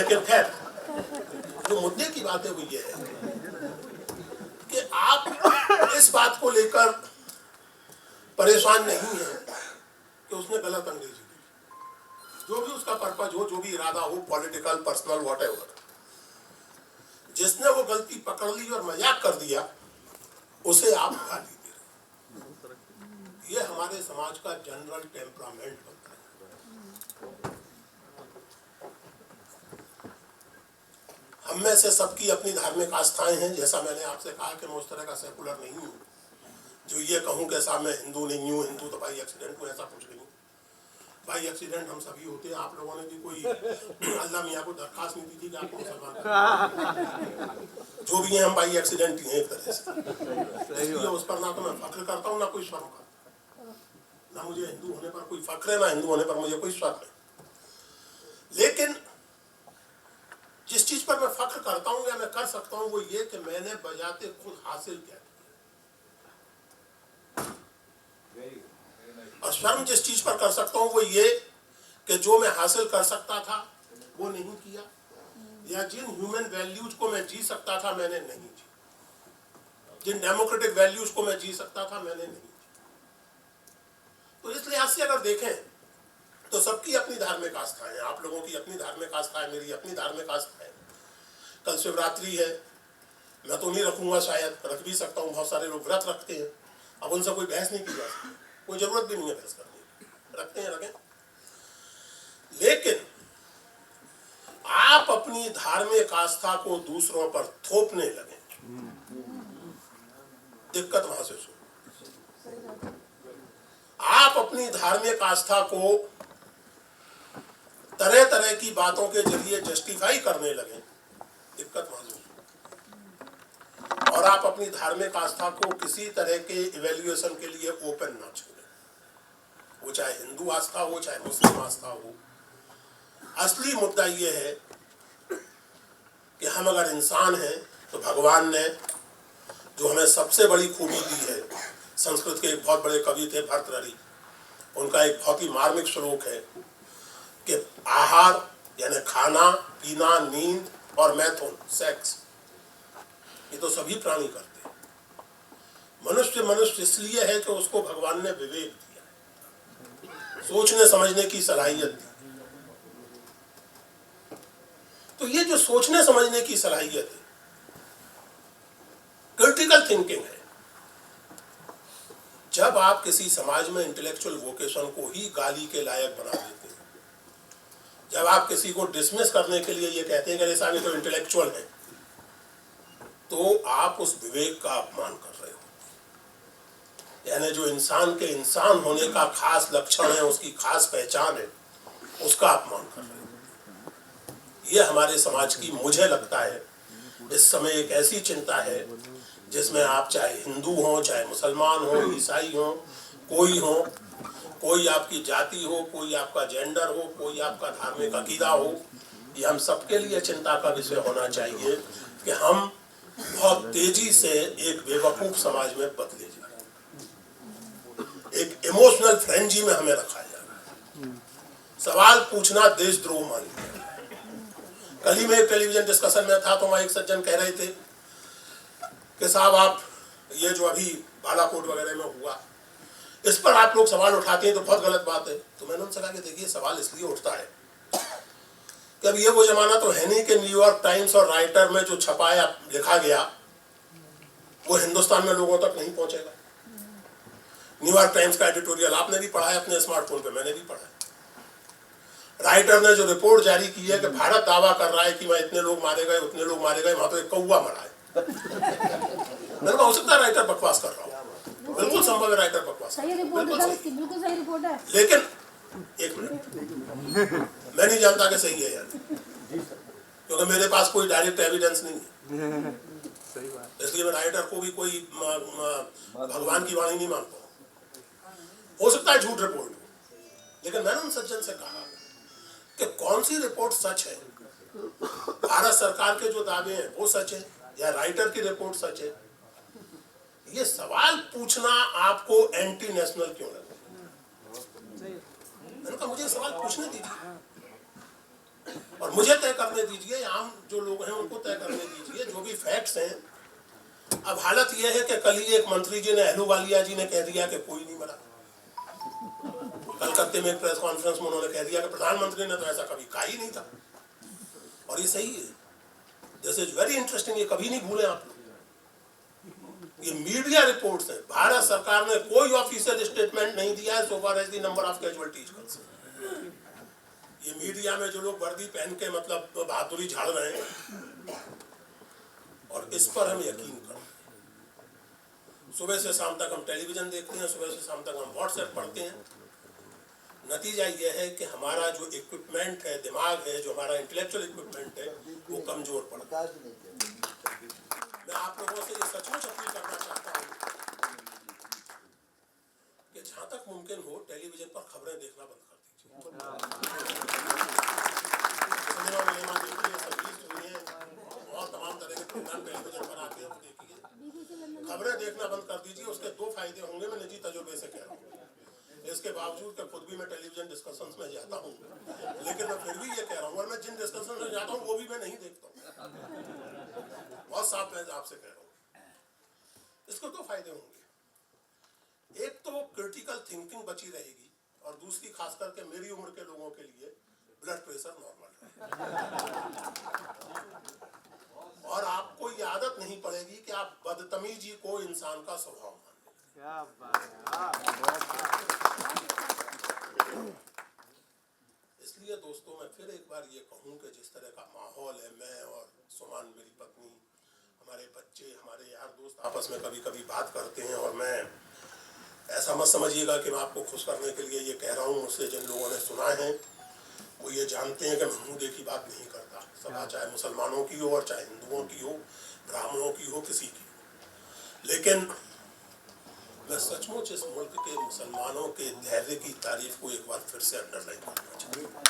लेकिन खैर जो मुद्दे की बात है वो ये है कि आप इस बात को लेकर परेशान नहीं है कि उसने गलत अंग्रेजी दी, जो भी उसका पर्पज हो, जो भी इरादा हो, पॉलिटिकल, पर्सनल, व्हाटएवर, जिसने वो गलती पकड़ ली और मजाक कर दिया उसे आप गाली दे रहे। ये हमारे समाज का जनरल टेम्परामेंट बनता है। हम में से सबकी अपनी धार्मिक आस्थाएं हैं, जैसा मैंने आपसे कहा कि मैं उस तरह का सेकुलर नहीं हूँ जो ये कहूँ कि साहब मैं हिंदू नहीं हूँ, हिंदू तो भाई एक्सीडेंट हूँ, ऐसा कुछ नहीं। भाई एक्सीडेंट हम सभी होते हैं। आप लोगों ने भी कोई अल्लाह मियाँ को दरखास्त नहीं दी थी कि आपको मुसलमान जो भी हैं हम भाई एक्सीडेंट ही हैं एक तरह से। इसलिए उस पर ना तो मैं फख्र करता हूँ ना कोई शर्म करता हूँ, ना मुझे हिंदू होने पर कोई फख्र है ना हिंदू होने पर मुझे कोई शर्म है। लेकिन जिस चीज पर मैं फख्र करता हूँ या मैं कर सकता हूँ वो ये कि मैंने बजाते खुद हासिल किया। और शर्म जिस चीज पर कर सकता हूँ वो ये कि जो मैं हासिल कर सकता था वो नहीं किया, या जिन ह्यूमन वैल्यूज को मैं जी सकता था मैंने नहीं जी, जिन डेमोक्रेटिक वैल्यूज को मैं जी सकता था मैंने नहीं जी। तो इस लिहाज से अगर देखें तो सबकी अपनी धार्मिक आस्था है। आप लोगों की अपनी धार्मिक आस्था है, मेरी अपनी धार्मिक आस्था है। कल शिवरात्रि है, मैं तो नहीं रखूंगा, शायद रख भी सकता हूँ, बहुत सारे लोग व्रत रखते हैं। अब उनसे कोई बहस नहीं की जा सकती, कोई जरूरत भी नहीं है बहस करने की, रखते हैं रखें। लेकिन आप अपनी धार्मिक आस्था को दूसरों पर थोपने लगे, दिक्कत वहां से शुरू। आप अपनी धार्मिक आस्था को तरह तरह की बातों के जरिए जस्टिफाई करने लगे, दिक्कत वहां से शुरू। और आप अपनी धार्मिक आस्था को किसी तरह के इवैल्यूएशन के लिए ओपन ना छोड़ें, वो चाहे हिंदू आस्था हो चाहे मुस्लिम आस्था हो। असली मुद्दा ये है कि हम अगर इंसान हैं तो भगवान ने जो हमें सबसे बड़ी खूबी दी है, संस्कृत के एक बहुत बड़े कवि थे भर्तृहरि, उनका एक बहुत ही मार्मिक श्लोक है कि आहार यानी खाना पीना, नींद और मैथुन सेक्स, ये तो सभी प्राणी करते हैं। मनुष्य इसलिए है कि उसको भगवान ने विवेक दिया, सोचने समझने की सलाहियत दी। तो ये जो सोचने समझने की सलाहियत है, क्रिटिकल थिंकिंग है, जब आप किसी समाज में इंटेलेक्चुअल वोकेशन को ही गाली के लायक बना देते हैं, जब आप किसी को डिसमिस करने के लिए ये कहते हैं कि साहब ये तो इंटेलेक्चुअल है, तो आप उस विवेक का अपमान कर रहे हो। यानी जो इंसान के इंसान होने का खास लक्षण है, उसकी खास पहचान है, उसका अपमान कर रहे हो। ये हमारे समाज की, मुझे लगता है इस समय एक ऐसी चिंता है जिसमें आप चाहे हिंदू हो चाहे मुसलमान हो, ईसाई हो, कोई आपकी जाति हो, कोई आपका जेंडर हो, कोई आपका धार्मिक अकीदा हो, ये हम सबके लिए चिंता का विषय होना चाहिए कि हम बहुत तेजी से एक बेवकूफ समाज में बदले जाए, एक इमोशनल फ्रेंजी में हमें रखा जाए। सवाल पूछना देशद्रोह मान लिया। कल ही में एक टेलीविजन डिस्कशन में था तो वहां एक सज्जन कह रहे थे कि साहब आप ये जो अभी बालाकोट वगैरह में हुआ, इस पर आप लोग सवाल उठाते हैं तो बहुत गलत बात है। तो मैंने उनसे कहा कि देखिए सवाल इसलिए उठता है कि अब ये वो जमाना तो है नहीं कि न्यूयॉर्क टाइम्स और राइटर में जो छपाया लिखा गया वो हिंदुस्तान में लोगों तक नहीं पहुंचेगा। न्यूयॉर्क टाइम्स का एडिटोरियल आपने भी पढ़ा है अपने स्मार्टफोन पे, मैंने भी पढ़ा है। राइटर ने जो रिपोर्ट जारी की है कि भारत दावा कर रहा है कि वहां इतने लोग मारे गए, उतने लोग मारे गए, वहां तो एक कौवा मरा है। मैंने कहा हो सकता है राइटर बकवास कर रहा हूँ, बिल्कुल संभव है राइटर बकवास, बिल्कुल सही रिपोर्ट है। लेकिन एक मिनट, मैं नहीं जानता कि सही है यार, क्योंकि मेरे पास कोई डायरेक्ट एविडेंस नहीं है, इसलिए मैं राइटर को भी कोई भगवान की वाणी नहीं मानता। हो सकता है झूठ रिपोर्ट, लेकिन मैंने उन सज्जन से कहा कि कौन सी रिपोर्ट सच है, भारत सरकार के जो दावे हैं वो सच है या राइटर की रिपोर्ट सच है। ये सवाल पूछना आपको एंटी नेशनल क्यों लगा? मैंने कहा मुझे सवाल पूछने दीजिए, और मुझे तय करने दीजिए, आम जो लोग हैं उनको तय करने दीजिए जो भी फैक्ट्स हैं। अब हालत यह है कि कल ही एक मंत्री जी ने, अहलूवालिया जी ने कह दिया कि कोई नहीं मरा। कलकत्ते में एक प्रेस कॉन्फ्रेंस में उन्होंने कह दिया कि प्रधानमंत्री ने तो ऐसा कभी कहा ही नहीं था। और ये सही है, दिस इज वेरी इंटरेस्टिंग, ये कभी नहीं भूलें आप लोग। ये मीडिया रिपोर्ट्स है, भारत सरकार ने कोई ऑफिशियल स्टेटमेंट नहीं दिया है so far as the number of casualties concern. ये मीडिया में जो लोग वर्दी पहन के मतलब बहादुरी झाड़ रहे हैं, और इस पर हम यकीन करें। सुबह से शाम तक हम टेलीविजन देखते हैं, सुबह से शाम तक हम व्हाट्सएप पढ़ते हैं। नतीजा यह है कि हमारा जो इक्विपमेंट है, दिमाग है, जो हमारा इंटेलेक्चुअल इक्विपमेंट है, वो कमजोर पड़ता है। मैं आप लोगों से ये सचमुच अपील करना चाहता हूँ कि जहां तक मुमकिन हो टेलीविजन पर खबरें देखना बंद कर दीजिए। सिनेमा विनेमा देखिए, संगीत सुनिए, और तमाम तरह के प्रोग्राम टेलीविजन पर आते हैं देखिए। खबरें देखना बंद कर दीजिए, उसके दो फायदे होंगे, मैं निजी तजुर्बे से कह रहा हूँ। इसके बावजूद कि खुद भी मैं टेलीविजन डिस्कशंस में जाता हूँ, लेकिन मैं फिर भी ये कह रहा हूँ, और मैं जिन डिस्कशंस में जाता हूँ वो भी मैं नहीं देखता हूँ। बहुत साफ मैं आपसे कह रहा हूँ। इसको दो फायदे होंगे, एक तो क्रिटिकल थिंकिंग बची रहेगी, और दूसरी खास करके मेरी उम्र के लोगों के लिए ब्लड प्रेशर नॉर्मल रहेगा। और आपको ये आदत नहीं पड़ेगी कि आप बदतमीजी को इंसान का स्वभाव मानें। इसलिए दोस्तों मैं फिर एक बार ये कहूँ कि जिस तरह का माहौल है, मैं और सुमान मेरी पत्नी, हमारे बच्चे, हमारे यार दोस्त आपस में कभी कभी बात करते हैं, और मैं ऐसा मत समझिएगा कि मैं आपको खुश करने के लिए ये कह रहा हूँ। मुझसे जिन लोगों ने सुना है वो ये जानते हैं कि मैं मुंह देखी बात नहीं करता। सभा चाहे मुसलमानों की हो और चाहे हिंदुओं की हो, ब्राह्मणों की हो, किसी की हो, लेकिन मैं सचमुच इस मुल्क के मुसलमानों के धैर्य की तारीफ को एक बार फिर से अंडरलाइन करना चाहूँगा।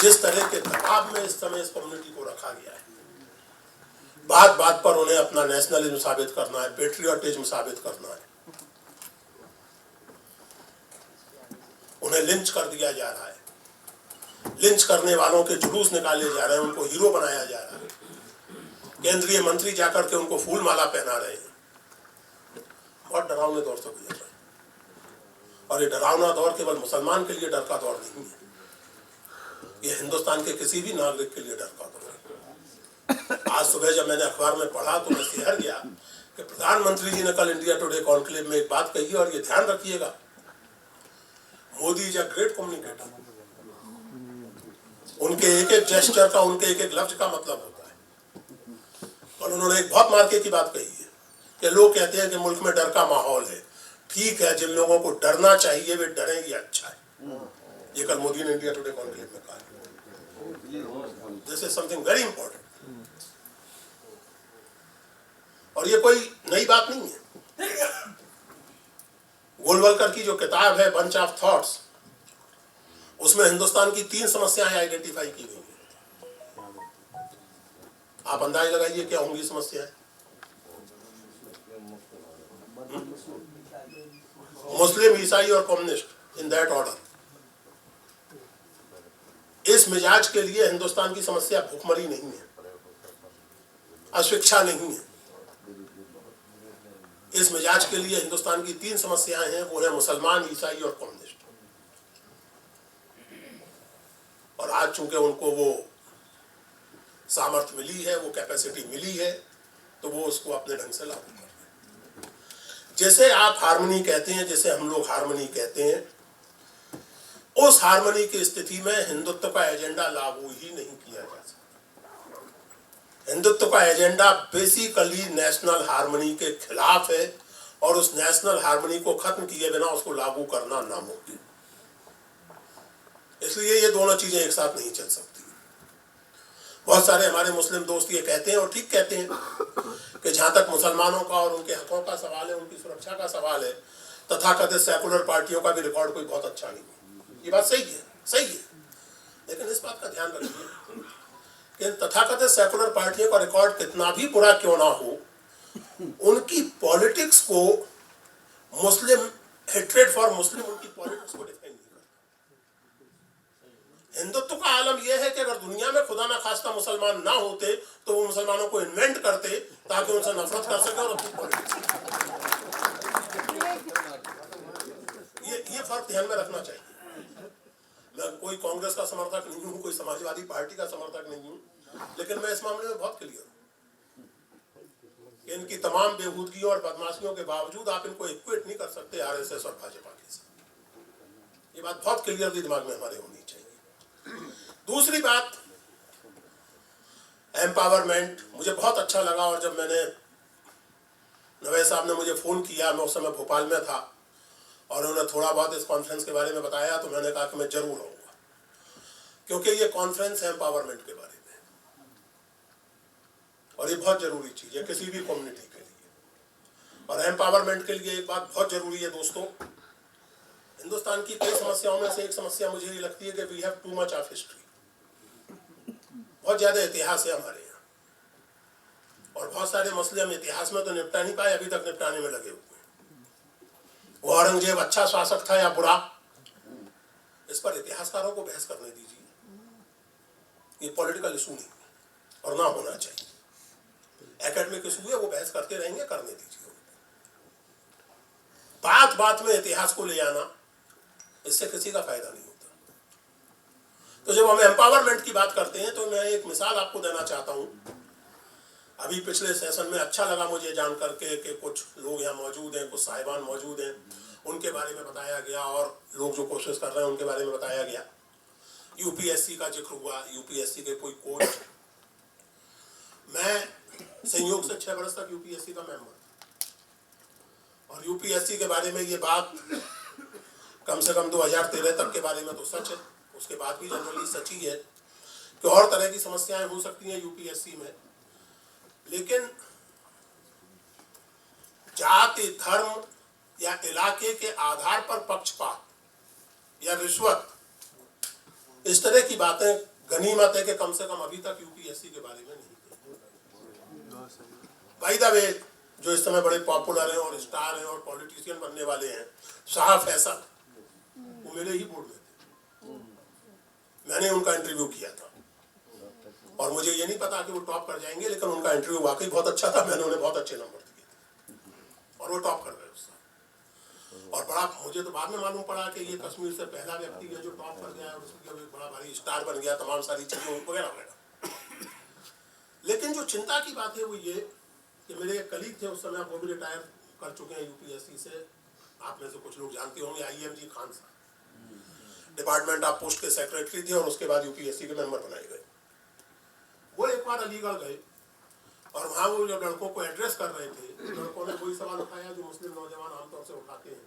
जिस तरह के दबाव में इस समय इस कम्युनिटी को रखा गया है, बात बात पर उन्हें अपना नेशनलिज्म साबित करना है, पेट्रियोटिज्म साबित करना है, उन्हें लिंच कर दिया जा रहा है, लिंच करने वालों के जुलूस निकाले जा रहे हैं, उनको हीरो बनाया जा रहा है, केंद्रीय मंत्री जाकर के उनको फूल माला पहना रहे हैं। बहुत डरावने दौर से गुजर रहे हैं, और ये डरावना दौर केवल मुसलमान के लिए डर का दौर नहीं है, ये हिंदुस्तान के किसी भी नागरिक के लिए डर का दौर है। आज सुबह जब मैंने अखबार में पढ़ा तो मैं सिहर गया कि प्रधानमंत्री जी ने कल इंडिया टुडे कॉन्क्लेव में एक बात कही है, और ये ध्यान रखिएगा, Modi is a great communicator. उनके एक एक जेस्चर का, उनके एक एक लफ्ज का मतलब होता है। और उन्होंने एक बहुत मार्के की बात कही है कि लोग कहते हैं कि मुल्क में डर का माहौल है। ठीक है, जिन लोगों को डरना चाहिए वे डरें, ये अच्छा है। ये कल मोदी ने इंडिया टुडे कॉन्क्लेव में कहा। This is something very important, और ये कोई नई बात नहीं है। गोलवलकर की जो किताब है बंच ऑफ थॉट्स, उसमें हिंदुस्तान की 3 समस्याएं आइडेंटिफाई की गई हैं। आप अंदाज लगाइए क्या होंगी समस्याएं। मुस्लिम, ईसाई और कम्युनिस्ट, इन दैट ऑर्डर। इस मिजाज के लिए हिंदुस्तान की समस्या भूखमरी नहीं है, अशिक्षा नहीं है। इस मिजाज के लिए हिंदुस्तान की 3 समस्याएं हैं, वो है मुसलमान, ईसाई और कम्युनिस्ट। और आज चूंकि उनको वो सामर्थ्य मिली है, वो कैपेसिटी मिली है, तो वो उसको अपने ढंग से लागू कर रहे हैं। जैसे आप हार्मनी कहते हैं, जैसे हम लोग हार्मनी कहते हैं, उस हार्मनी की स्थिति में हिंदुत्व का एजेंडा लागू ही नहीं किया जा सकता। हिंदुत्व का एजेंडा बेसिकली नेशनल हार्मनी के खिलाफ है, और उस नेशनल हार्मनी को खत्म किए बिना उसको लागू करना नामुमकिन। इसलिए ये दोनों चीजें एक साथ नहीं चल सकती। बहुत सारे हमारे मुस्लिम दोस्त ये कहते हैं, और ठीक कहते हैं, कि जहां तक मुसलमानों का और उनके हकों का सवाल है, उनकी सुरक्षा का सवाल है, तथाकथित सेकुलर पार्टियों का भी रिकॉर्ड कोई बहुत अच्छा नहीं है। ये बात सही है, सही है, लेकिन इस बात का ध्यान रखिए कि तथाकथित सेकुलर पार्टियों का रिकॉर्ड कितना भी बुरा क्यों ना हो, उनकी पॉलिटिक्स को मुस्लिम, हेट्रेड फॉर मुस्लिम, उनकी पॉलिटिक्स को डिफाइन नहीं करता। हिंदुत्व का आलम यह है कि अगर दुनिया में खुदा ना खास्ता मुसलमान ना होते तो वो मुसलमानों को इन्वेंट करते ताकि उनसे नफरत कर सके और अपनी पॉलिटिक्स। ये फर्क ध्यान में रखना चाहिए। मैं कोई कांग्रेस का समर्थक नहीं हूँ, कोई समाजवादी पार्टी का समर्थक नहीं हूँ, लेकिन मैं इस मामले में बहुत क्लियर हूँ। इनकी तमाम बेहूदगियों और बदमाशियों के बावजूद आप इनको इक्वेट नहीं कर सकते आरएसएस और भाजपा के साथ। ये बात बहुत क्लियरली दिमाग में हमारे होनी चाहिए। दूसरी बात, एम्पावरमेंट मुझे बहुत अच्छा लगा, और जब मैंने नवे साहब ने मुझे फोन किया, मैं उस समय भोपाल में था, और उन्होंने थोड़ा बहुत इस कॉन्फ्रेंस के बारे में बताया, तो मैंने कहा कि मैं जरूर आऊंगा, क्योंकि ये कॉन्फ्रेंस है एम्पावरमेंट के बारे में, और ये बहुत जरूरी चीज है किसी भी कम्युनिटी के लिए। और एम्पावरमेंट के लिए एक बात बहुत जरूरी है दोस्तों, हिंदुस्तान की कई समस्याओं में से एक समस्या मुझे ये लगती है कि we have too much of history. बहुत ज्यादा इतिहास है हमारे यहाँ, और बहुत सारे मसले हम इतिहास में तो निपटा नहीं पाए, अभी तक निपटाने में लगे हुए हैं। वो औरंगजेब अच्छा शासक था या बुरा, इस पर इतिहासकारों को बहस करने दीजिए। ये पॉलिटिकल इशू नहीं और ना होना चाहिए। एकेडमिक इशू है, वो बहस करते रहेंगे, करने दीजिए। बात बात में इतिहास को ले आना, इससे किसी का फायदा नहीं होता। तो जब हम एम्पावरमेंट की बात करते हैं तो मैं एक मिसाल आपको देना चाहता हूं। अभी पिछले सेशन में अच्छा लगा मुझे जान करके कि कुछ लोग यहाँ मौजूद हैं, कुछ साहिबान मौजूद हैं, उनके बारे में बताया गया, और लोग जो कोशिश कर रहे हैं उनके बारे में बताया गया। यूपीएससी का जिक्र हुआ, यूपीएससी के कोई कोच, मैं संयोग से 6 वर्ष तक यूपीएससी का मेंबर, और यूपीएससी के बारे में ये बात कम से कम 2013 तक के बारे में तो सच है, उसके बाद भी जनरली सच ही है कि और तरह की समस्याएं हो सकती हैं यूपीएससी में, लेकिन जाति, धर्म या इलाके के आधार पर पक्षपात या रिश्वत, इस तरह की बातें गनीमत है कि कम से कम अभी तक यूपीएससी के बारे में नहीं। बाय द वे, जो इस समय बड़े पॉपुलर हैं और स्टार हैं और पॉलिटिशियन बनने वाले हैं, शाह फैसल, वो मेरे ही बोर्ड में थे, मैंने उनका इंटरव्यू किया था, और मुझे ये नहीं पता कि वो टॉप कर जाएंगे, लेकिन उनका इंटरव्यू वाकई बहुत अच्छा था, मैंने उन्हें बहुत अच्छे नंबर दिए थे, और वो टॉप कर गए उससे। और बड़ा मुझे तो बाद में मालूम पड़ा कि ये कश्मीर से पहला व्यक्ति है जो टॉप कर गया, और उसकी एक बड़ा भारी स्टार बन गया, तमाम सारी चीजों वगैरह वगैरह। लेकिन जो चिंता की बात है वो ये कि मेरे एक कलीग थे उस समय, वो भी रिटायर कर चुके हैं यूपीएससी से, आप में से कुछ लोग जानते होंगे, IMG खान साहब, डिपार्टमेंट ऑफ पोस्ट के सेक्रेटरी थे, और उसके बाद यूपीएससी के मेंबर बनाए गए। वो एक बार अलीगढ़ गए, और वहाँ वो जब लड़कों को एड्रेस कर रहे थे, लड़कों ने वही सवाल उठाया जो मुस्लिम नौजवान आमतौर से उठाते हैं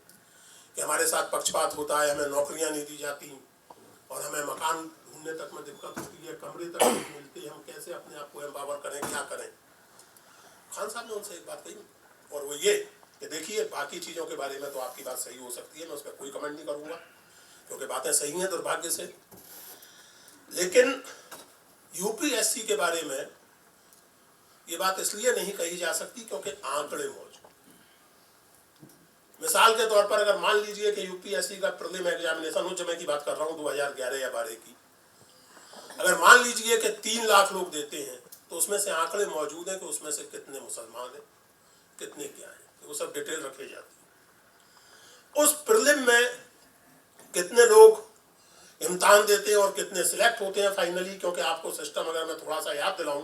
कि हमारे साथ पक्षपात होता है, हमें नौकरियां नहीं दी जाती, और हमें मकान ढूंढने तक में दिक्कत होती है, कमरे तक नहीं मिलते, हम कैसे अपने आप को एम्पावर करें, क्या करें। खान साहब ने उनसे एक बात कही, और वो ये कि देखिए, बाकी चीज़ों के बारे में तो आपकी बात सही हो सकती है, मैं उस पर कोई कमेंट नहीं करूँगा, क्योंकि बातें सही हैं दुर्भाग्य से, लेकिन यूपीएससी के बारे में ये बात इसलिए नहीं कही जा सकती क्योंकि आंकड़े मौजूद। मिसाल के तौर पर अगर मान लीजिए कि यूपीएससी का प्रीलिम एग्जामिनेशन, उस समय की बात कर रहा हूँ 2011 या 12 की, अगर मान लीजिए कि 3 लाख लोग देते हैं, तो उसमें से आंकड़े मौजूद हैं कि उसमें से कितने मुसलमान हैं, कितने क्या हैं, वो सब डिटेल रखे जाती है। उस प्रीलिम में कितने लोग इम्तिहान देते हैं और कितने सिलेक्ट होते हैं फाइनली, क्योंकि आपको सिस्टम अगर मैं थोड़ा सा याद दिलाऊं,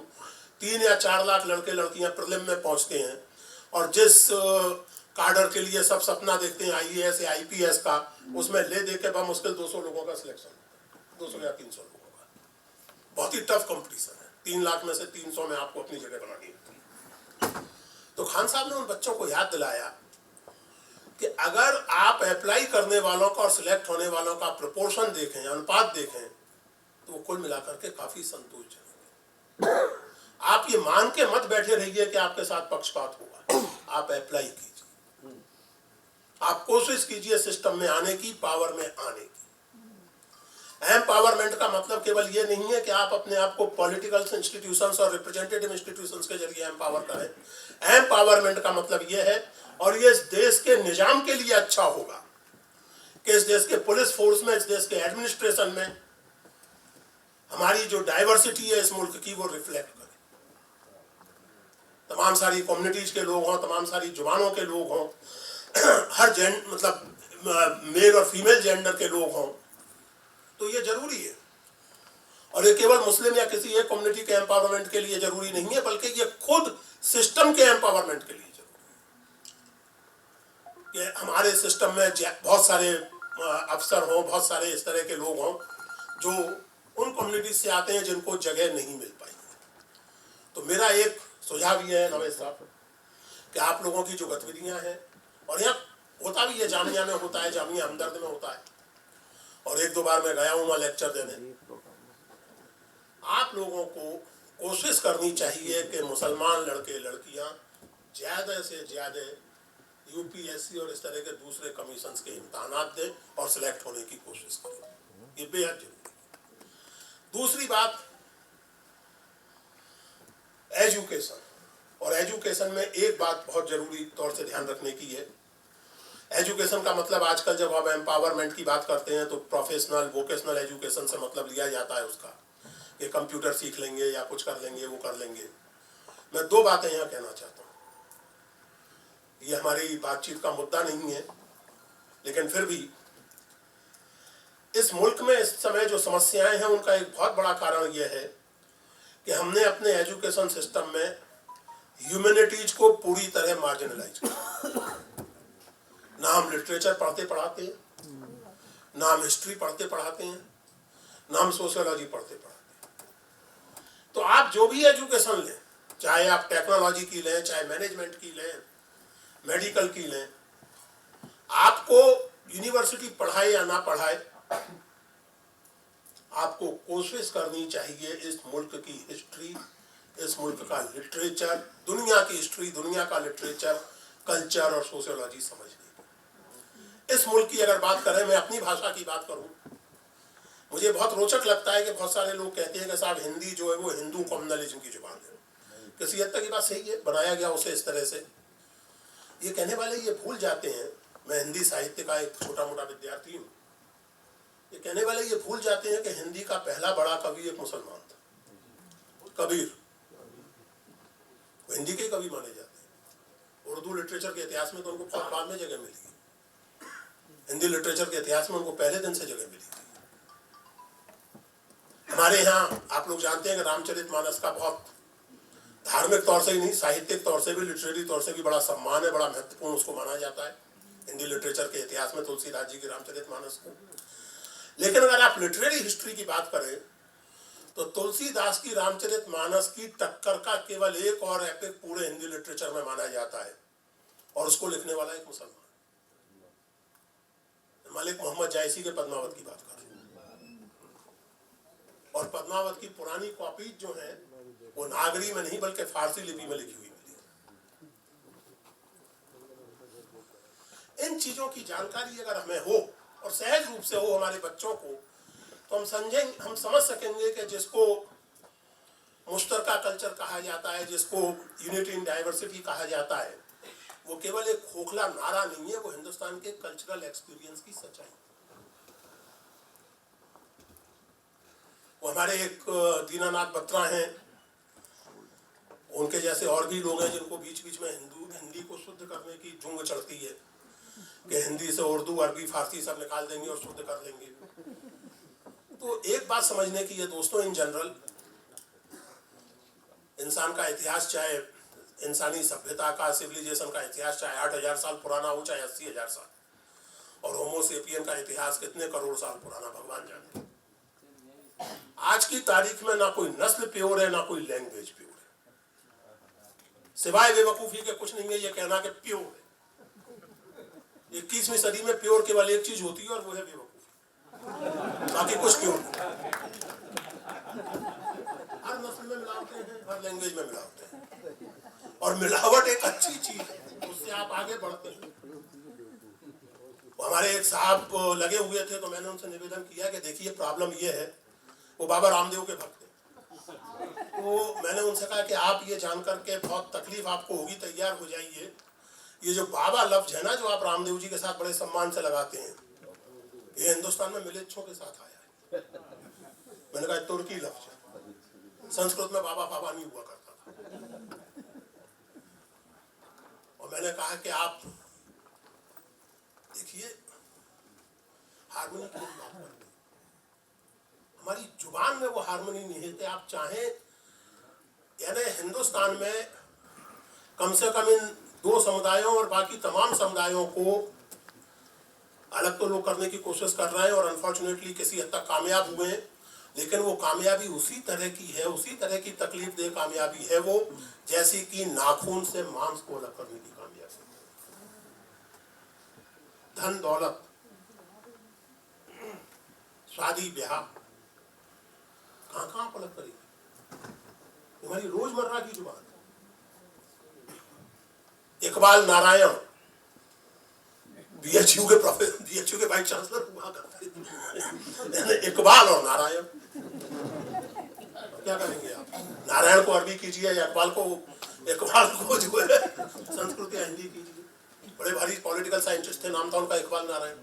3 या 4 लाख लड़के लड़कियां प्रीलिम में पहुंचते हैं, और जिस कार्डर के लिए सब सपना देखते हैं IAS या IPS का, उसमें ले दे के बमुश्किल 200 लोगों का सिलेक्शन, 200 या 300 लोगों का। बहुत ही टफ कंपटीशन है, 3 लाख में से 300 में आपको अपनी जगह बनानी होती है। तो खान साहब ने उन बच्चों को याद दिलाया कि अगर आप अप्लाई करने वालों का और सिलेक्ट होने वालों का प्रोपोर्शन देखें, अनुपात देखें, तो वो कुल मिलाकर के काफी संतोषजनक है। आप ये मान के मत बैठे रहिए कि आपके साथ पक्षपात होगा, आप अप्लाई कीजिए, आप कोशिश कीजिए सिस्टम में आने की, पावर में आने की। एम्पावरमेंट का मतलब केवल ये नहीं है कि आप अपने आप को पॉलिटिकल इंस्टीट्यूशंस और रिप्रेजेंटेटिव इंस्टीट्यूशंस के जरिए एम्पावर करें। एम्पावरमेंट का मतलब ये है, और ये इस देश के निजाम के लिए अच्छा होगा कि इस देश के पुलिस फोर्स में, इस देश के एडमिनिस्ट्रेशन में हमारी जो डाइवर्सिटी है इस मुल्क की वो रिफ्लेक्ट करे। तमाम सारी कम्युनिटीज के लोग हों, तमाम सारी जुबानों के लोग हों, हर मतलब मेल और फीमेल जेंडर के लोग हों, तो ये जरूरी है। और ये केवल मुस्लिम या किसी एक कम्युनिटी के एम्पावरमेंट के लिए जरूरी नहीं है, बल्कि ये खुद सिस्टम के एम्पावरमेंट के लिए जरूरी है कि हमारे सिस्टम में बहुत सारे अफसर हों, बहुत सारे इस तरह के लोग हों जो उन कम्युनिटी से आते हैं जिनको जगह नहीं मिल पाई। तो मेरा एक सुझाव ये है नवेद साहब कि आप लोगों की जो गतिविधियां हैं, और यहाँ होता भी है, जामिया में होता है, जामिया हमदर्द में होता है, और एक दो बार मैं गया हूँ वहाँ लेक्चर देने, आप लोगों को कोशिश करनी चाहिए कि मुसलमान लड़के लड़कियां ज़्यादा से ज़्यादा यूपीएससी और इस तरह के दूसरे कमीशंस के इम्तहानात दें और सिलेक्ट होने की कोशिश करें। ये बेहद जरूरी है। दूसरी बात, एजुकेशन। और एजुकेशन में एक बात बहुत जरूरी तौर से ध्यान रखने की है। एजुकेशन का मतलब आजकल जब हम एम्पावरमेंट की बात करते हैं तो प्रोफेशनल वोकेशनल एजुकेशन से मतलब लिया जाता है उसका, ये कंप्यूटर सीख लेंगे या कुछ कर लेंगे, वो कर लेंगे। मैं दो बातें यहाँ कहना चाहता हूँ, ये हमारी बातचीत का मुद्दा नहीं है, लेकिन फिर भी इस मुल्क में इस समय जो समस्याएं हैं उनका एक बहुत बड़ा कारण यह है कि हमने अपने एजुकेशन सिस्टम में ह्यूमैनिटीज को पूरी तरह मार्जिनलाइज किया। ना हम लिटरेचर पढ़ते पढ़ाते हैं, ना हम हिस्ट्री पढ़ते पढ़ाते हैं, ना हम सोशियोलॉजी पढ़ते पढ़ाते हैं। तो आप जो भी एजुकेशन लें, चाहे आप टेक्नोलॉजी की लें, चाहे मैनेजमेंट की लें, मेडिकल की लें, आपको यूनिवर्सिटी पढ़ाए या ना पढ़ाए, आपको कोशिश करनी चाहिए इस मुल्क की हिस्ट्री, इस मुल्क का लिटरेचर, दुनिया की हिस्ट्री, दुनिया का लिटरेचर, कल्चर और सोशियोलॉजी समझने की। इस मुल्क की अगर बात करें, मैं अपनी भाषा की बात करूं, मुझे बहुत रोचक लगता है कि बहुत सारे लोग कहते हैं कि साहब हिंदी जो है वो हिंदू कम्युनलिज्म की जुबान है। किसी हद तक की बात सही है, बनाया गया उसे इस तरह से। ये कहने वाले ये भूल जाते हैं, मैं हिंदी साहित्य का एक छोटा मोटा विद्यार्थी हूँ, ये कहने वाले ये भूल जाते हैं कि हिंदी का पहला बड़ा कवि एक मुसलमान था, कबीर। वो हिंदी के कवि माने जाते हैं। उर्दू लिटरेचर के इतिहास में तो उनको बहुत बाद में जगह मिली, हिंदी लिटरेचर के इतिहास में उनको पहले दिन से जगह मिली। हमारे यहाँ आप लोग जानते हैं कि रामचरितमानस का बहुत धार्मिक तौर से ही नहीं, साहित्यिक तौर से भी, लिटरेरी तौर से भी बड़ा सम्मान है, बड़ा महत्वपूर्ण उसको माना जाता है हिंदी लिटरेचर के इतिहास में, तुलसीदास जी के रामचरितमानस को। लेकिन अगर आप लिटरेरी हिस्ट्री की बात करें तो तुलसीदास की रामचरितमानस की टक्कर का केवल एक और एपिक पूरे हिंदी लिटरेचर में माना जाता है, और उसको लिखने वाला एक मुसलमान, मलिक मोहम्मद जायसी के पद्मावत की बात कर रहे हैं। और पद्मावत की पुरानी कॉपी जो है वो नागरी में नहीं बल्कि फारसी लिपि में लिखी हुई मिली। इन चीजों की जानकारी अगर हमें हो और सहज रूप से हो हमारे बच्चों को, तो हम समझ सकेंगे कि जिसको मुश्तरका कल्चर कहा जाता है, जिसको यूनिटी इन डाइवर्सिटी कहा जाता है, वो केवल एक खोखला नारा नहीं है, वो हिंदुस्तान के कल्चरल एक्सपीरियंस की सच्चाई। वो हमारे एक दीनानाथ बत्रा हैं, उनके जैसे और भी लोग हैं जिनको बीच बीच में हिंदी को शुद्ध करने की जुंग चढ़ती है कि हिंदी से उर्दू, अरबी, फारसी सब निकाल देंगे और शुद्ध कर देंगे। तो एक बात समझने की है दोस्तों, इन जनरल इंसान का इतिहास, चाहे इंसानी सभ्यता का, सिविलाइजेशन का इतिहास चाहे 8,000 साल पुराना हो चाहे 80,000 साल, और होमोसेपियन का इतिहास कितने करोड़ साल पुराना भगवान जाने। आज की तारीख में ना कोई नस्ल प्योर है, ना कोई लैंग्वेज प्योर है, सिवाय बेवकूफी के कुछ नहीं है ये कहना कि प्योर है। 21वीं सदी में प्योर केवल एक चीज होती है और वो है बेवकूफी, बाकी कुछ प्योर नहीं। हर नस्ल में मिलावटें हैं, हर लैंग्वेज में मिलावटें हैं, और मिलावट एक अच्छी चीज है, उससे आप आगे बढ़ते हैं। हमारे एक साहब लगे हुए थे तो मैंने उनसे निवेदन किया कि देखिए प्रॉब्लम ये है, वो बाबा रामदेव के भक्त थे, तो मैंने उनसे कहा कि आप ये जानकर के बहुत तकलीफ आपको होगी, तैयार हो जाइए, ये जो बाबा लफ्ज है ना जो आप रामदेव जी के साथ बड़े सम्मान से लगाते हैं, ये हिंदुस्तान में मिलेच्छों के साथ आया है। मैंने कहा तुर्की लफ्ज है, संस्कृत में बाबा बाबा नहीं हुआ करता था। और मैंने कहा कि आप देखिए हारमोनी की बात करते, हमारी जुबान में वो हारमोनी नहीं है कि आप चाहें, यानी हिंदुस्तान में कम से कम इन दो समुदायों और बाकी तमाम समुदायों को अलग तो लोग करने की कोशिश कर रहे हैं और अनफॉर्चुनेटली किसी हद तक कामयाब हुए हैं, लेकिन वो कामयाबी उसी तरह की है, उसी तरह की तकलीफ दे कामयाबी है वो, जैसी कि नाखून से मांस को अलग करने की कामयाबी। धन दौलत, शादी ब्याह कहां कहां पर अलग करेगी, हमारी रोजमर्रा की जुबान। इकबाल नारायण बीएचयू के प्रोफेसर, बीएचयू के वाइस चांसलर हुआ करते थे। इकबाल और नारायण, क्या करेंगे आप? नारायण को अरबी कीजिए या इकबाल को जो है संस्कृत या हिंदी कीजिए। बड़े भारी पॉलिटिकल साइंटिस्ट थे, नाम था उनका इकबाल नारायण।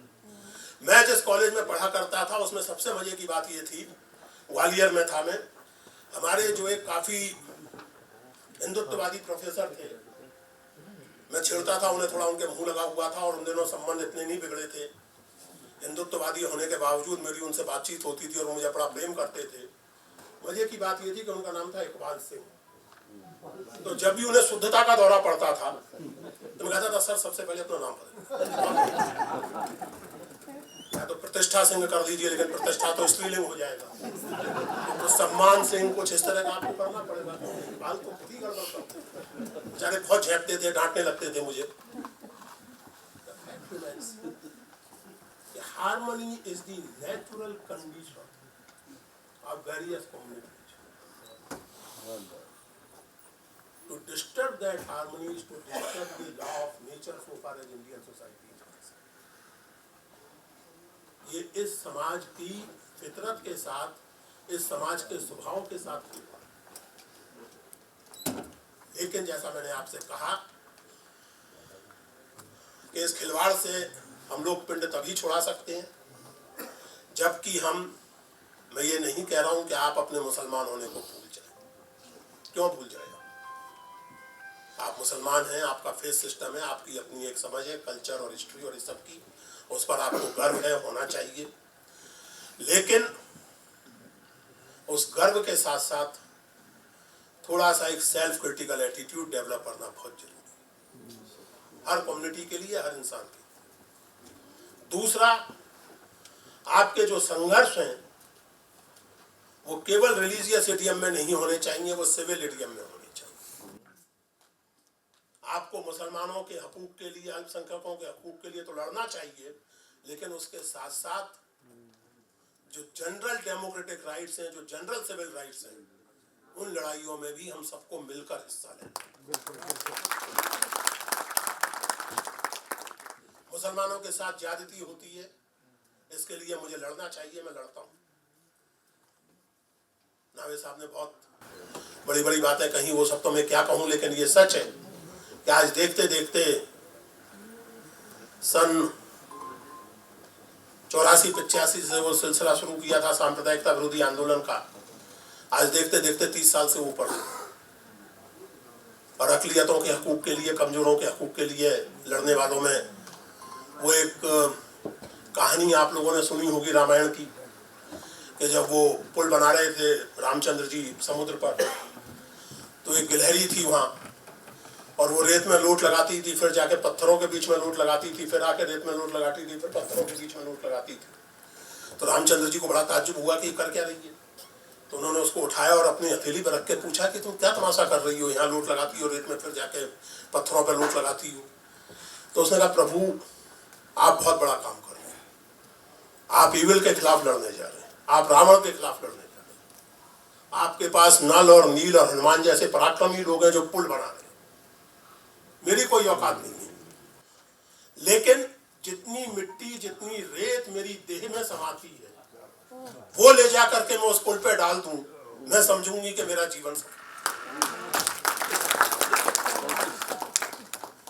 मैं जिस कॉलेज में पढ़ा करता था उसमें सबसे मजे की बात ये थी, ग्वालियर में था मैं, हमारे जो एक काफी हिंदुत्ववादी प्रोफेसर थे, मैं छेड़ता था उन्हें, थोड़ा उनके मुंह लगा हुआ था और उन दिनों संबंध इतने नहीं बिगड़े थे, हिंदुत्ववादी होने के बावजूद मेरी उनसे बातचीत होती थी और वो मुझे बड़ा प्रेम करते थे। मजे की बात ये थी कि उनका नाम था इकबाल सिंह। तो जब भी उन्हें शुद्धता का दौरा पड़ता था तो मैं कहता था सर सबसे पहले अपना नाम बताइए, या तो प्रतिष्ठा सिंह कर लीजिए, लेकिन प्रतिष्ठा तो स्त्रीलिंग हो जाएगा, तो सम्मान सिंह कुछ इस तरह का आपको करना पड़ेगा। बाल तो खुद ही गड़बड़ करते, बेचारे बहुत झेपते थे, डांटने लगते थे मुझे। Harmony is the natural condition of various communities. To disturb that harmony is to disturb the law of nature so far as Indian society is concerned. ये इस समाज की फितरत के साथ, इस समाज के स्वभाव के साथ हुआ। लेकिन जैसा मैंने आपसे कहा कि इस खिलवाड़ से हम लोग पिंड तभी छुड़ा सकते हैं जबकि मैं ये नहीं कह रहा हूं कि आप अपने मुसलमान होने को भूल जाए। क्यों भूल जाएगा? आप मुसलमान हैं, आपका फेथ सिस्टम है, आपकी अपनी एक समझ है, कल्चर और हिस्ट्री और इस सब की, उस पर आपको गर्व है, होना चाहिए। लेकिन उस गर्व के साथ साथ थोड़ा सा एक सेल्फ क्रिटिकल एटीट्यूड डेवलप करना बहुत जरूरी है, हर कम्युनिटी के लिए, हर इंसान के लिए। दूसरा, आपके जो संघर्ष हैं वो केवल रिलीजियस इडियम में नहीं होने चाहिए, वो सिविल इडियम में होने चाहिए। आपको मुसलमानों के हकूक के लिए, अल्पसंख्यकों के हकूक के लिए तो लड़ना चाहिए, लेकिन उसके साथ साथ जो जनरल डेमोक्रेटिक राइट्स हैं, जो जनरल सिविल राइट्स हैं, उन लड़ाइयों में भी हम सबको मिलकर हिस्सा लेना। मुसलमानों के साथ ज्यादती होती है, इसके लिए मुझे लड़ना चाहिए, मैं लड़ता हूं। नावे साहब ने बहुत बड़ी बड़ी बातें कही, वो सब तो मैं क्या कहूं, लेकिन ये सच है कि आज देखते देखते सन 84-85 से वो सिलसिला शुरू किया था सांप्रदायिकता विरोधी आंदोलन का, आज देखते देखते 30 साल से ऊपर, और अकलियतों के हकूक के लिए, कमजोरों के हकूक के लिए लड़ने वालों में वो एक कहानी आप लोगों ने सुनी होगी रामायण की, कि जब वो पुल बना रहे थे रामचंद्र जी समुद्र पर, तो एक गिलहरी थी वहाँ, और वो रेत में लोट लगाती थी, फिर जाके पत्थरों के बीच में लोट लगाती थी, फिर आके रेत में लोट लगाती थी, फिर पत्थरों के बीच में लोट लगाती थी। तो रामचंद्र जी को बड़ा ताज्जुब हुआ कि कर क्या रही है। तो उन्होंने उसको उठाया और अपनी हथेली पर रख के पूछा कि तुम क्या तमाशा कर रही हो, यहाँ लोट लगाती हो रेत में, फिर जाके पत्थरों पर लोट लगाती हो। तो उसने कहा, प्रभु आप बहुत बड़ा काम कर रहे हैं, आप ईविल के खिलाफ लड़ने जा रहे हैं, आप रावण के खिलाफ लड़ने जा रहे हैं, आपके पास नल और नील और हनुमान जैसे पराक्रमी लोग हैं जो पुल बना रहे हैं, मेरी कोई औकात नहीं है। लेकिन जितनी मिट्टी, जितनी रेत मेरी देह में समाती है, वो ले जा करके मैं उस पुल पे डाल दूं, मैं समझूंगी कि मेरा जीवन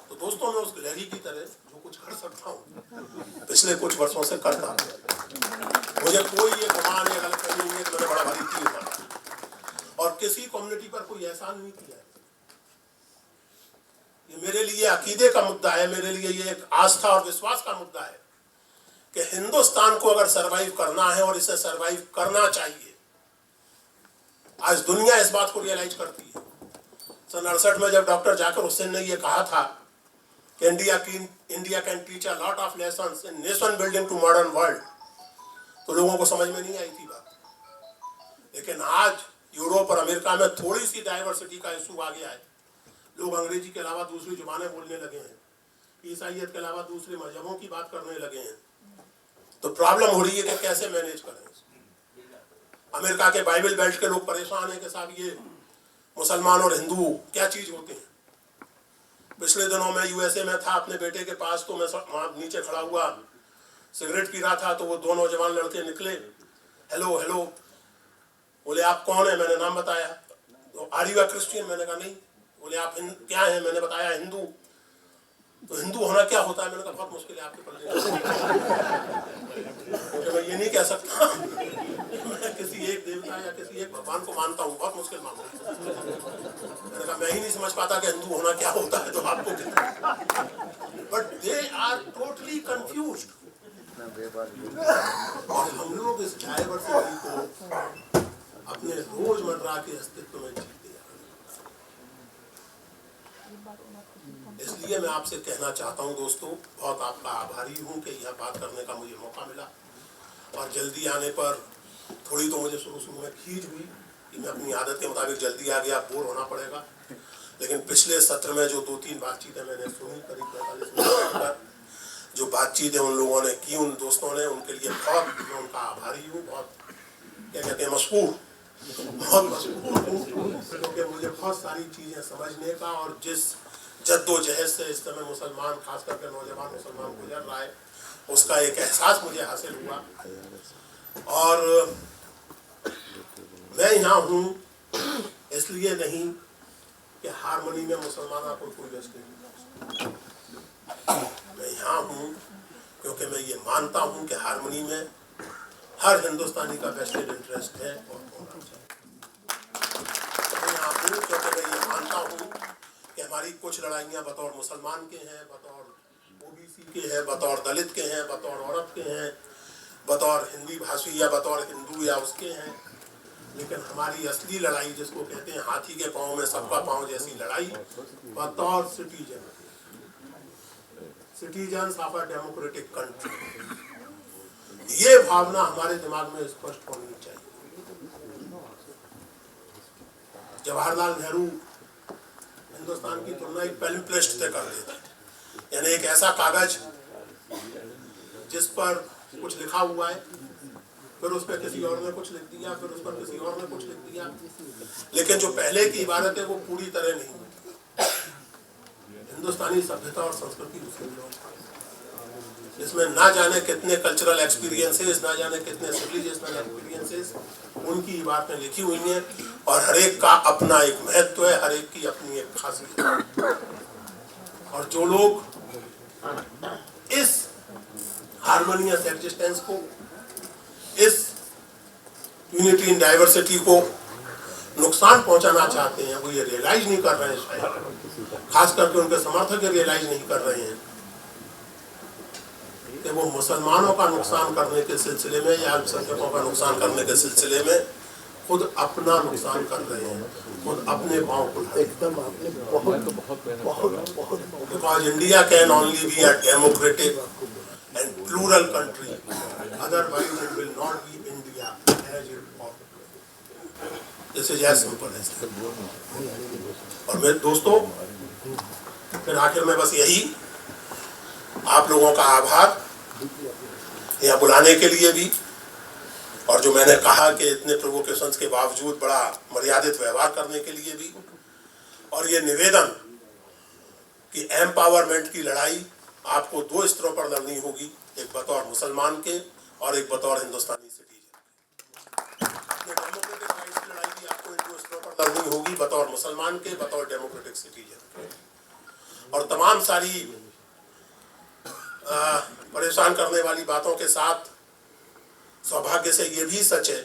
तो दोस्तों, मैं उस गिलहरी की तरह जो कुछ कर सकता हूं पिछले कुछ वर्षों से करता हूं। मुझे कोई ये गुमान या गलतफहमी नहीं है कि मैंने बड़ा भारी तीर मारा और किसी कम्युनिटी पर कोई एहसान नहीं किया। ये मेरे लिए अकीदे का मुद्दा है, मेरे लिए ये एक आस्था और विश्वास का मुद्दा है कि हिंदुस्तान को अगर सरवाइव करना है और इसे सरवाइव करना चाहिए। आज दुनिया इस बात को रियलाइज करती है। सन 68 में जब डॉक्टर जाकिर हुसैन ने ये कहा था कि India can teach a lot of lessons in nation building to modern world, तो लोगों को समझ में नहीं आई थी बात। लेकिन आज यूरोप और अमेरिका में थोड़ी सी डाइवर्सिटी का इशू आ गया है। लोग अंग्रेजी के अलावा दूसरी जुबानें बोलने लगे हैं, ईसाइयत के अलावा दूसरे मजहबों की बात करने लगे हैं। तो प्रॉब्लम हो रही है कि कैसे मैनेज करें। अमेरिका के बाइबल बेल्ट के लोग परेशान हैं कि साहब ये मुसलमान और हिंदू क्या चीज होते हैं। पिछले दिनों में यूएसए में था अपने बेटे के पास, तो मैं वहां नीचे खड़ा हुआ सिगरेट पी रहा था, तो वो दो नौजवान लड़के निकले, हेलो हेलो, बोले आप कौन है? मैंने नाम बताया। तो आर यू अ क्रिश्चियन? मैंने कहा नहीं। बोले आप क्या हैं? मैंने बताया हिंदू। तो हिंदू होना क्या होता है? मैंने कहा बहुत मुश्किल है आपके पल्ले। मैं ये नहीं कह सकता मैं किसी एक देवता या किसी एक भगवान को मानता हूँ, बहुत मुश्किल मामला। मैंने कहा मैं ही नहीं समझ पाता कि हिंदू होना क्या होता है, तो आपको but they are totally confused. और हम लोग इस डाइवर्सिटी को अपने रोजमर्रा के अस्तित्व में जीते। इसलिए मैं आपसे कहना चाहता हूं दोस्तों, बहुत आपका आभारी हूं कि यह बात करने का मुझे मौका मिला। और जल्दी आने पर थोड़ी तो मुझे शुरू में खींच हुई कि मैं अपनी आदत के मुताबिक जल्दी आ गया, बोर होना पड़ेगा। लेकिन पिछले सत्र में जो 2-3 बातचीतें मैंने सुनी, करीब 45 मिनट तक जो बातचीतें उन लोगों ने की, उन दोस्तों ने, उनके लिए बहुत मैं उनका आभारी हूँ। बहुत क्या कहते हैं, मशकूर, बहुत मशकूर हूँ, क्योंकि मुझे बहुत सारी चीज़ें समझने का और जिस जद्दोजहद से इस समय मुसलमान, खास करके नौजवान मुसलमान गुजर रहा है, उसका एक एहसास मुझे हासिल हुआ। और मैं यहाँ हूँ इसलिए नहीं कि हारमोनी में मुसलमानों को कोई व्यस्त नहीं। मैं यहाँ हूँ क्योंकि मैं ये मानता हूँ कि हारमोनी में हर हिंदुस्तानी का वेस्टेड इंटरेस्ट है और होना चाहिए। मैं यहाँ हूँ क्योंकि मैं ये मानता हूँ कि हमारी कुछ लड़ाइयाँ बतौर मुसलमान के हैं, बतौर ओबीसी के हैं, बतौर दलित के हैं, बतौर औरत के हैं, बतौर हिंदी भाषी या बतौर हिंदू या उसके हैं। लेकिन हमारी असली लड़ाई, जिसको कहते हैं हाथी के पाँव में सबका पाँव जैसी लड़ाई, बतौर citizens of a democratic country, ये भावना हमारे दिमाग में स्पष्ट होनी चाहिए। जवाहरलाल नेहरू हिंदुस्तान की तुलना एक पैम्पलेट से कर देते, यानी एक ऐसा कागज जिस पर कुछ लिखा हुआ है, फिर उस पर किसी और ने कुछ लिख दिया, फिर उस पर किसी और ने कुछ लिख दिया, लेकिन जो पहले की इबारत है वो पूरी तरह नहीं होती। हिंदुस्तानी सभ्यता और संस्कृति इसमें ना जाने कितने कल्चरल एक्सपीरियंसेस, ना जाने कितने सिविलाइजेशनल एक्सपीरियंसेस उनकी इबारतें लिखी हुई हैं, और हर एक का अपना एक महत्व है, हर एक की अपनी एक खासियत। और जो लोग इस हार्मोनियस एग्जिस्टेंस को, इस यूनिटी इन डाइवर्सिटी को नुकसान पहुंचाना चाहते हैं, वो ये रियलाइज नहीं कर रहे हैं, शायद खास करके उनके समर्थक ये रियलाइज नहीं कर रहे हैं कि वो मुसलमानों का नुकसान करने के सिलसिले में या अल्पसंख्यकों का नुकसान करने के सिलसिले में खुद अपना नुकसान कर रहे हैं, खुद अपने पाँव को एकदम आपने because India can only be a democratic and plural country, otherwise it will not be India as it was. This is as simple as that. और मेरे दोस्तों, फिर आखिर में बस यही, आप लोगों का आभार यहाँ बुलाने के लिए भी, और जो मैंने कहा कि इतने प्रोवोकेशंस के बावजूद बड़ा मर्यादित व्यवहार करने के लिए भी, और ये निवेदन कि एम्पावरमेंट की लड़ाई आपको 2 स्तरों पर लड़नी होगी, एक बतौर मुसलमान के और एक बतौर हिंदुस्तानी सिटीजन। डेमोक्रेटिक राइट्स की लड़ाई भी आपको इन 2 स्तरों पर लड़नी होगी, बतौर मुसलमान के, बतौर डेमोक्रेटिक सिटीजन। और तमाम सारी परेशान करने वाली बातों के साथ सौभाग्य से ये भी सच है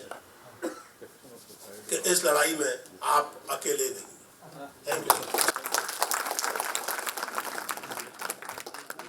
कि इस लड़ाई में आप अकेले नहीं। Thank you.